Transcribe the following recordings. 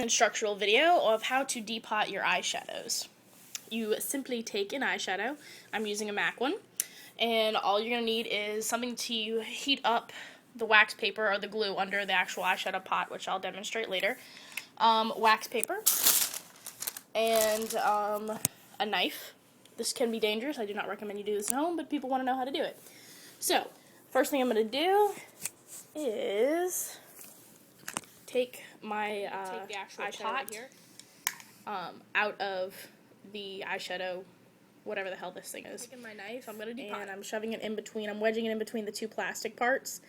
An instructional video of how to depot your eyeshadows. You simply take an eyeshadow, I'm using a MAC one, and all you're going to need is something to heat up the wax paper or the glue under the actual eyeshadow pot, which I'll demonstrate later. Wax paper, and a knife. This can be dangerous. I do not recommend you do this at home, but people want to know how to do it. So, first thing I'm going to do is take my the actual eyeshadow pot right here out of the eyeshadow, whatever the hell this thing is. Taking my knife, I'm going to depot, and I'm shoving it in between. I'm wedging it in between the two plastic parts,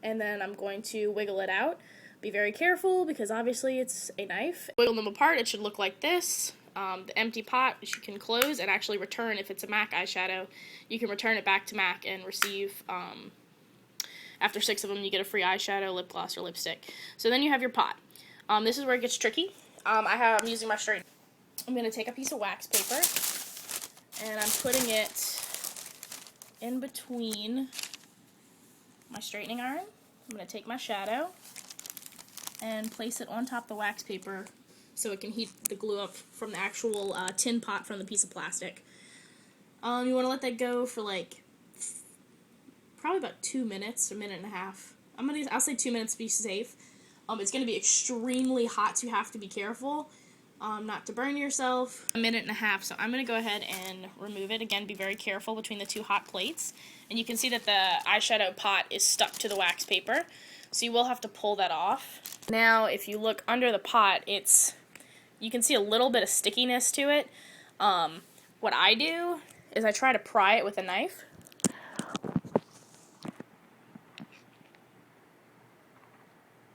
and then I'm going to wiggle it out. Be very careful because obviously it's a knife. Wiggle them apart. It should look like this. The empty pot you can close and actually return. If it's a MAC eyeshadow, you can return it back to MAC and receive. After 6 of them, you get a free eyeshadow, lip gloss, or lipstick. So then you have your pot. This is where it gets tricky. I'm using my straightener. I'm going to take a piece of wax paper, and I'm putting it in between my straightening iron. I'm going to take my shadow and place it on top of the wax paper so it can heat the glue up from the actual tin pot from the piece of plastic. You want to let that go for like probably about 2 minutes, a minute and a half. I'll say 2 minutes to be safe. It's going to be extremely hot, so you have to be careful not to burn yourself. A minute and a half, so I'm going to go ahead and remove it. Again, be very careful between the two hot plates. And you can see that the eyeshadow pot is stuck to the wax paper, so you will have to pull that off. Now, if you look under the pot, you can see a little bit of stickiness to it. What I do is I try to pry it with a knife.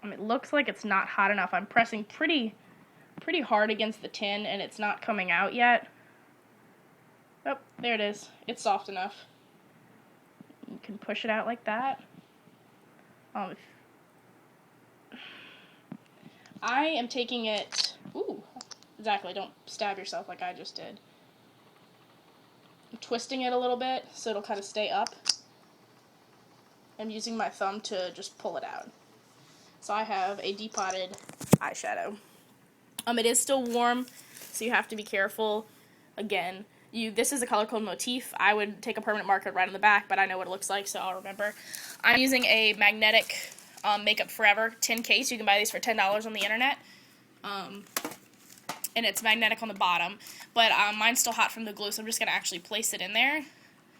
It looks like it's not hot enough. I'm pressing pretty hard against the tin, and it's not coming out yet. Oh, there it is. It's soft enough. You can push it out like that. I am taking it... Ooh, exactly. Don't stab yourself like I just did. I'm twisting it a little bit so it'll kind of stay up. I'm using my thumb to just pull it out. So I have a depotted eyeshadow. It is still warm, so you have to be careful. Again, this is a color code motif. I would take a permanent marker right on the back, but I know what it looks like, so I'll remember. I'm using a magnetic Makeup Forever tin case. You can buy these for $10 on the internet. And it's magnetic on the bottom. But mine's still hot from the glue, so I'm just going to actually place it in there.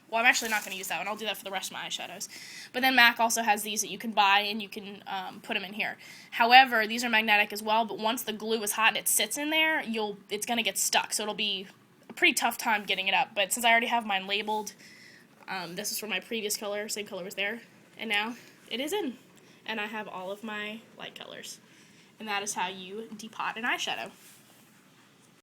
Well, I'm actually not going to use that one. I'll do that for the rest of my eyeshadows. But then MAC also has these that you can buy, and you can put them in here. However, these are magnetic as well, but once the glue is hot and it sits in there, it's going to get stuck. So it'll be a pretty tough time getting it up. But since I already have mine labeled, this is for my previous color. Same color was there. And now it is in. And I have all of my light colors. And that is how you depot an eyeshadow.